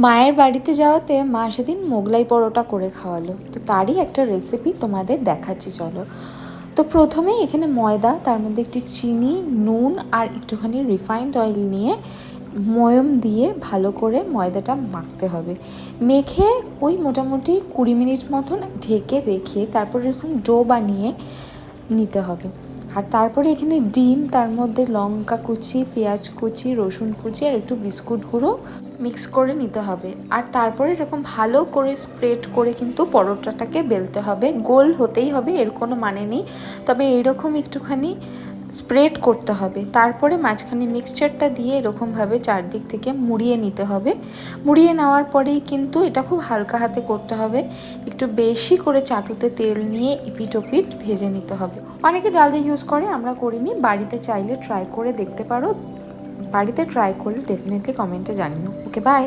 মায়ের বাড়িতে যাওয়াতে মা সেদিন মোগলাই পরোটা করে খাওয়ালো, তো তারই একটা রেসিপি তোমাদের দেখাচ্ছি চলো। তো প্রথমেই এখানে ময়দা, তার মধ্যে একটি চিনি, নুন আর একটুখানি রিফাইন্ড অয়েল নিয়ে ময়ম দিয়ে ভালো করে ময়দাটা মাখতে হবে। মেখে ওই মোটামুটি 20 মিনিট মতন ঢেকে রেখে তারপর এরকম ডো বানিয়ে নিতে হবে। আর তারপরে এখানে ডিম, তার মধ্যে লঙ্কা কুচি, পেঁয়াজ কুচি, রসুন কুচি আর একটু বিস্কুট গুঁড়ো মিক্স করে নিতে হবে। আর তারপরে এরকম ভালো করে স্প্রেড করে কিন্তু পরোটাটাকে বেলতে হবে। গোল হতেই হবে এর কোনো মানে নেই, তবে এরকম একটুখানি স্প্রেড করতে হবে। তারপরে মাঝখানে মিক্সচারটা দিয়ে এরকমভাবে চারদিক থেকে মুড়িয়ে নিতে হবে। মুড়িয়ে নেওয়ার পরেই কিন্তু এটা খুব হালকা হাতে করতে হবে, একটু বেশি করে চাটুতে তেল নিয়ে এপিট ওপিট ভেজে নিতে হবে। অনেকে ডাল দিয়ে ইউজ করে, আমরা করিনি। বাড়িতে চাইলে ট্রাই করে দেখতে পারো, বাড়িতে ট্রাই করলে ডেফিনেটলি কমেন্টে জানিও। ওকে, বাই।